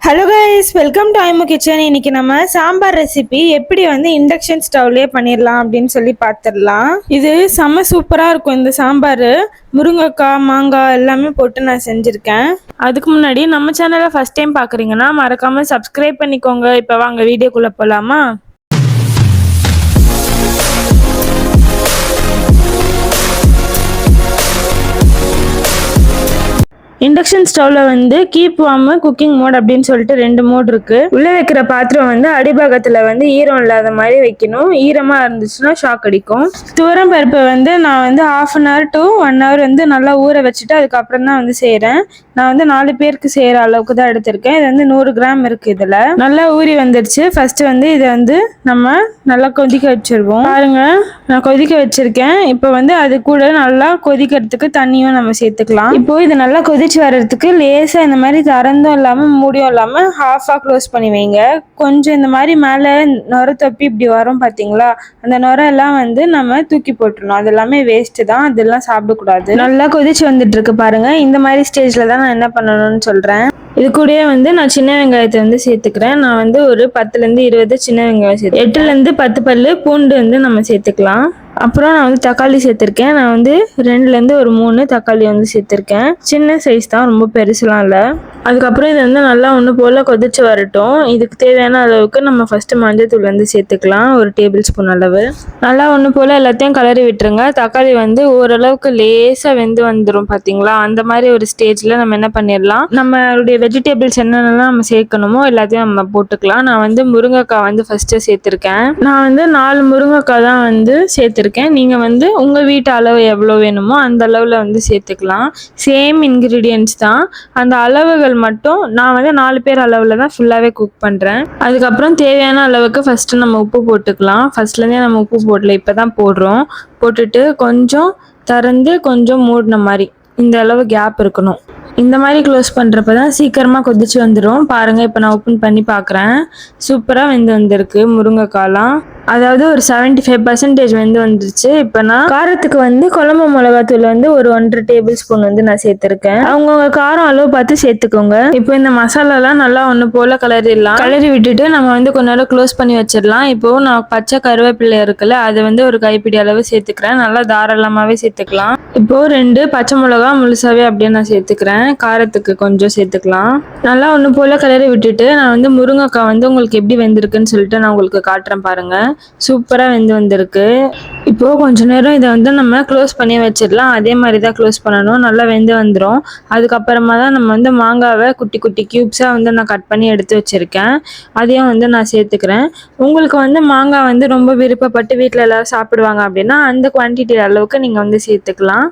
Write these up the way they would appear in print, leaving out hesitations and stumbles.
Hello guys, welcome to ஐமு kitchen. இன்னைக்கு நம்ம சாம்பார் ரெசிபி எப்படி இண்டக்ஷன் ஸ்டவ்லயே பண்ணிடலாம் அப்படின்னு சொல்லி பார்த்துடலாம். இது செம்ம சூப்பராக இருக்கும். இந்த சாம்பார் முருங்கைக்காய், மாங்காய் எல்லாமே போட்டு நான் செஞ்சுருக்கேன். அதுக்கு முன்னாடி நம்ம சேனலை ஃபர்ஸ்ட் டைம் பார்க்குறீங்கன்னா மறக்காமல் சப்ஸ்கிரைப் பண்ணிக்கோங்க. இப்போ வாங்க வீடியோக்குள்ளே போகலாமா? இண்டக்ஷன் ஸ்டவ்ல கீப் வார்ம், குக்கிங் மோட் அப்படின்னு சொல்லிட்டு 2 மோட் இருக்கு. உள்ள வைக்கிற பாத்திரம் அடிபாகத்துல ஈரம் இல்லாத மாதிரி வைக்கணும். ஈரமா இருந்துச்சுன்னா ஷாக் அடிக்கும். துவரம் பருப்பை நான் 1/2 hour to 1 hour நல்லா ஊற வச்சுட்டு அதுக்கப்புறம் தான் செய்யறேன். நான் 4 பேருக்கு செய்யற அளவுக்கு தான் எடுத்திருக்கேன். இது 100 கிராம் இருக்கு. இதுல நல்லா ஊறி வந்துருச்சு. ஃபர்ஸ்ட் இதை நம்ம நல்லா கொதிக்க வச்சிருவோம். பாருங்க, நான் கொதிக்க வச்சிருக்கேன். இப்போ அது கூட நல்லா கொதிக்கிறதுக்கு தண்ணியும் நம்ம சேர்த்துக்கலாம். இப்போ இது நல்லா கொதிச்சு வர்றதுக்கு லேசா இந்த மாதிரி திறந்தும் இல்லாம மூடியும் இல்லாம ஹாஃபா க்ளோஸ் பண்ணி வைங்க. கொஞ்சம் இந்த மாதிரி மேல நுர தொப்பி இப்படி வரும் பாத்தீங்களா, அந்த நுர எல்லாம் நம்ம தூக்கி போட்டுருணும். அது எல்லாமே வேஸ்ட் தான், அதெல்லாம் சாப்பிடக்கூடாது. நல்லா கொதிச்சு வந்துட்டு இருக்கு பாருங்க. இந்த மாதிரி ஸ்டேஜ்ல தான் நான் என்ன பண்ணணும்னு சொல்றேன். இது கூடயே நான் சின்ன வெங்காயத்தை சேர்த்துக்கிறேன். நான் ஒரு 10 to 20 சின்ன வெங்காயம் சேர்த்து 8 to 10 பல்லு பூண்டு நம்ம சேர்த்துக்கலாம். அப்புறம் நான் தக்காளி சேர்த்துருக்கேன். நான் 2 to 3 தக்காளி சேர்த்துருக்கேன். சின்ன சைஸ் தான், ரொம்ப பெருசுலாம் இல்லை. அதுக்கப்புறம் இது நல்லா ஒன்று போல் கொதிச்சு வரட்டும். இதுக்கு தேவையான அளவுக்கு நம்ம ஃபஸ்ட்டு மஞ்சள் சேர்த்துக்கலாம், 1 டேபிள் ஸ்பூன் அளவு. நல்லா ஒன்று போல் எல்லாத்தையும் கலரி விட்டுருங்க. தக்காளி ஓரளவுக்கு லேசாக வெந்து வந்துடும் பார்த்தீங்களா. அந்த மாதிரி ஒரு ஸ்டேஜில் நம்ம என்ன பண்ணிடலாம், நம்மளுடைய வெஜிடபிள்ஸ் என்னென்னலாம் நம்ம சேர்க்கணுமோ எல்லாத்தையும் நம்ம போட்டுக்கலாம். நான் முருங்கைக்காய் ஃபஸ்ட்டு சேர்த்துருக்கேன். நான் 4 முருங்கைக்காய் தான் சேர்த்துருக்கேன். நீங்க உங்க வீட்டு அளவு எவ்வளவு வேணுமோ அந்த அளவுல சேர்த்துக்கலாம். சேம் இன்கிரீடியன்ஸ் தான், அந்த அளவுகள் மட்டும் நான் 4 பேர் அளவுல தான் ஃபுல்லாவே குக் பண்றேன். அதுக்கப்புறம் தேவையான அளவுக்கு ஃபர்ஸ்ட் நம்ம உப்பு போட்டுக்கலாம். ஃபர்ஸ்ட்ல இருந்தே நம்ம உப்பு போடல, இப்பதான் போடுறோம். போட்டுட்டு கொஞ்சம் திறந்து கொஞ்சம் மூடின மாதிரி இந்த அளவு கேப் இருக்கணும். இந்த மாதிரி க்ளோஸ் பண்ணுறப்ப தான் சீக்கிரமாக கொதிச்சு வந்துடும். பாருங்கள், இப்போ நான் ஓப்பன் பண்ணி பார்க்குறேன். சூப்பராக வெந்து வந்திருக்கு முருங்கைக்காலாம். அதாவது ஒரு 75% வெந்து வந்துருச்சு. இப்போ நான் காரத்துக்கு குழம்பு மிளகாத்தூள் ஒரு 1.5 டேபிள் ஸ்பூன் நான் சேர்த்துருக்கேன். அவங்கவுங்க காரம் அளவு பார்த்து சேர்த்துக்கோங்க. இப்போ இந்த மசாலாலாம் நல்லா ஒன்று போல் கலரிடலாம். கலரி விட்டுட்டு நம்ம கொஞ்ச நேரம் க்ளோஸ் பண்ணி வச்சிடலாம். இப்போ நான் பச்சை கருவேப்பிலை இருக்குல்ல, அதை ஒரு கைப்பிடி அளவு சேர்த்துக்கிறேன். நல்லா தாராளமாகவே சேர்த்துக்கலாம். இப்போ 2 பச்சை மிளகா முழுசாவே அப்படியே நான் சேர்த்துக்கிறேன். காரத்துக்கு கொஞ்சம் சேர்த்துக்கலாம். நல்லா ஒன்று போல் கிளறி விட்டுட்டு நான் முருங்கைக்காய் உங்களுக்கு எப்படி வெந்திருக்குன்னு சொல்லிட்டு நான் உங்களுக்கு காட்டுறேன். பாருங்க, சூப்பராக வெந்து வந்திருக்கு. இப்போ கொஞ்ச நேரம் இதை நம்ம க்ளோஸ் பண்ணி வச்சிடலாம். அதே மாதிரி தான் க்ளோஸ் பண்ணணும். நல்லா வெந்து வந்துடும். அதுக்கப்புறமா தான் நம்ம மாங்காவை குட்டி குட்டி கியூப்ஸாக நான் கட் பண்ணி எடுத்து வச்சிருக்கேன். அதையும் நான் சேர்த்துக்கிறேன். உங்களுக்கு மாங்காய் ரொம்ப விருப்பப்பட்டு வீட்டில் எல்லாரும் சாப்பிடுவாங்க அப்படின்னா அந்த குவான்டிட்டி அளவுக்கு நீங்கள் சேர்த்துக்கலாம்.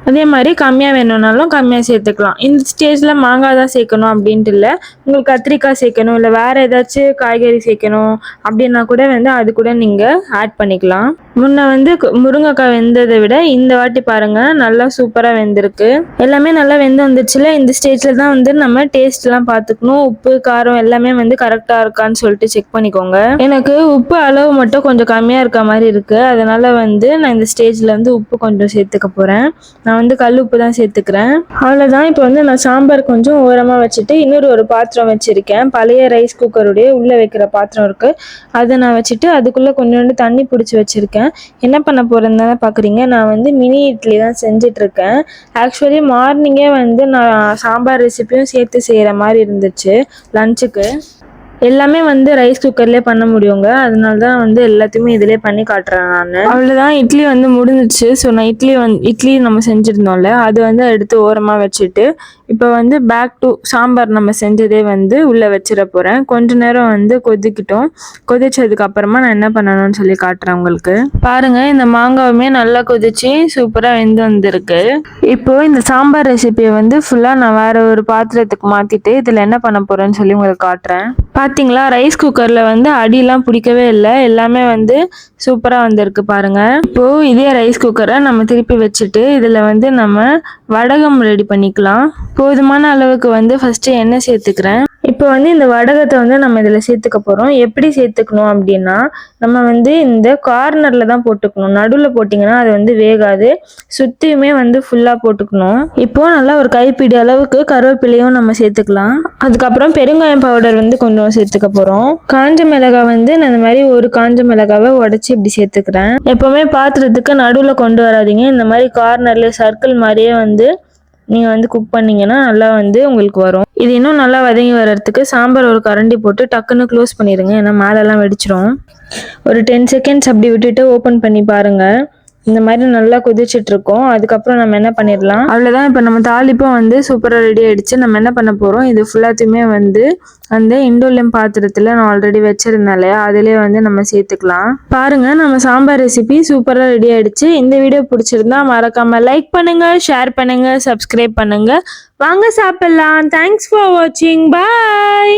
அதே மாதிரி கம்மியாக வேணும்னாலும் கம்மியாக சேர்த்துக்கலாம். இந்த ஸ்டேஜில் மாங்காய் தான் சேர்க்கணும் அப்படின்ட்டு இல்லை. உங்களுக்கு கத்திரிக்காய் சேர்க்கணும், இல்லை வேறு ஏதாச்சும் காய்கறி சேர்க்கணும் அப்படின்னா கூட அது கூட நீங்கள் ஆட் பண்ணிக்கலாம். முன்ன முருங்கைக்காய் வெந்ததை விட இந்த வாட்டி பாருங்கள் நல்லா சூப்பராக வெந்திருக்கு. எல்லாமே நல்லா வெந்து வந்துச்சுல. இந்த ஸ்டேஜில் தான் நம்ம டேஸ்ட்லாம் பார்த்துக்கணும். உப்பு காரம் எல்லாமே கரெக்டாக இருக்கான்னு சொல்லிட்டு செக் பண்ணிக்கோங்க. எனக்கு உப்பு அளவு மட்டும் கொஞ்சம் கம்மியாக இருக்க மாதிரி இருக்குது. அதனால் நான் இந்த ஸ்டேஜில் உப்பு கொஞ்சம் சேர்த்துக்க போகிறேன். நான் கல் உப்பு தான் சேர்த்துக்கிறேன். அவ்வளோதான். இப்போ நான் சாம்பார் கொஞ்சம் ஓரமாக வச்சுட்டு இன்னொரு ஒரு பாத்திரம் வச்சுருக்கேன். பழைய ரைஸ் குக்கருடைய உள்ளே வைக்கிற பாத்திரம் இருக்குது. அதை நான் வச்சுட்டு அதுக்குள்ளே கொஞ்சோண்டு தண்ணி பிடிச்சி வச்சுருக்கேன். என்ன பண்ண போகிறேன்னு தானே பார்க்குறீங்க. நான் மினி இட்லி தான் செஞ்சிட்ருக்கேன். ஆக்சுவலி மார்னிங்கே நான் சாம்பார் ரெசிப்பியும் சேர்த்து செய்கிற மாதிரி இருந்துச்சு லஞ்சுக்கு. எல்லாமே ரைஸ் குக்கர்லேயே பண்ண முடியுங்க. அதனால தான் எல்லாத்தையுமே இதிலே பண்ணி காட்டுறேன் நான். அவ்வளோதான், இட்லி முடிஞ்சிச்சு. ஸோ நான் இட்லி நம்ம செஞ்சுருந்தோம்ல, அது எடுத்து ஓரமாக வச்சுட்டு இப்போ பேக் டு சாம்பார் நம்ம செஞ்சதே உள்ளே வச்சிட போகிறேன். கொஞ்ச நேரம் கொதிக்கிட்டோம். கொதிச்சதுக்கு அப்புறமா நான் என்ன பண்ணணும்னு சொல்லி காட்டுறேன் உங்களுக்கு. பாருங்கள், இந்த மாங்காவுமே நல்லா கொதிச்சு சூப்பராக வெந்து வந்திருக்கு. இப்போது இந்த சாம்பார் ரெசிபியை ஃபுல்லாக நான் வேறு ஒரு பாத்திரத்துக்கு மாற்றிட்டு இதில் என்ன பண்ண போகிறேன்னு சொல்லி உங்களுக்கு காட்டுறேன். பார்த்தீங்களா, ரைஸ் குக்கரில் அடியெல்லாம் பிடிக்கவே இல்லை. எல்லாமே சூப்பராக வந்திருக்கு பாருங்கள். இப்போது இதே ரைஸ் குக்கரை நம்ம திருப்பி வச்சுட்டு இதில் நம்ம வடகம் ரெடி பண்ணிக்கலாம். போதுமான அளவுக்கு ஃபஸ்ட்டு எண்ணெய் சேர்த்துக்கிறேன். இப்போ வந்து இந்த வடகத்தை வந்து நம்ம இதில் சேர்த்துக்க போகிறோம். எப்படி சேர்த்துக்கணும் அப்படின்னா, நம்ம வந்து இந்த கார்னரில் தான் போட்டுக்கணும். நடுவில் போட்டிங்கன்னா அது வந்து வேகாது. சுற்றியுமே வந்து ஃபுல்லாக போட்டுக்கணும். இப்போது நல்லா ஒரு கைப்பிடி அளவுக்கு கருவேப்பிலையும் நம்ம சேர்த்துக்கலாம். அதுக்கப்புறம் பெருங்காயம் பவுடர் வந்து கொஞ்சம் சேர்த்துக்க போகிறோம். காஞ்ச மிளகாய் வந்து நான் இந்த மாதிரி ஒரு காஞ்ச மிளகாவை உடச்சி இப்படி சேர்த்துக்கிறேன். எப்போவுமே பாத்திரத்துக்கு நடுவில் கொண்டு வராதீங்க. இந்த மாதிரி கார்னரில் சர்க்கிள் மாதிரியே வந்து நீங்கள் வந்து குக் பண்ணிங்கன்னா நல்லா வந்து உங்களுக்கு வரும். இது இன்னும் நல்லா வதங்கி வர்றதுக்கு சாம்பார் ஒரு கரண்டி போட்டு டக்குன்னு க்ளோஸ் பண்ணிடுங்க. ஏன்னா மேலெல்லாம் வெடிச்சிரும். ஒரு 10 செகண்ட்ஸ் அப்படி விட்டுட்டு ஓப்பன் பண்ணி பாருங்கள். இந்த மாதிரி நல்லா கொதிச்சுட்டு இருக்கோம். அதுக்கப்புறம் நம்ம என்ன பண்ணிடலாம், அவ்வளோதான். இப்போ நம்ம தாளிப்பும் வந்து சூப்பராக ரெடி ஆகிடுச்சு. நம்ம என்ன பண்ண போகிறோம், இது ஃபுல்லாத்தையுமே வந்து அந்த இண்டோலியம் பாத்திரத்தில் நான் ஆல்ரெடி வச்சுருந்தேன் இல்லையா, அதிலே வந்து நம்ம சேர்த்துக்கலாம். பாருங்கள், நம்ம சாம்பார் ரெசிபி சூப்பராக ரெடி ஆகிடுச்சு. இந்த வீடியோ பிடிச்சிருந்தா மறக்காமல் லைக் பண்ணுங்கள், ஷேர் பண்ணுங்கள், சப்ஸ்கிரைப் பண்ணுங்கள். வாங்க சாப்பிட்லாம். தேங்க்ஸ் ஃபார் வாட்சிங். பாய்.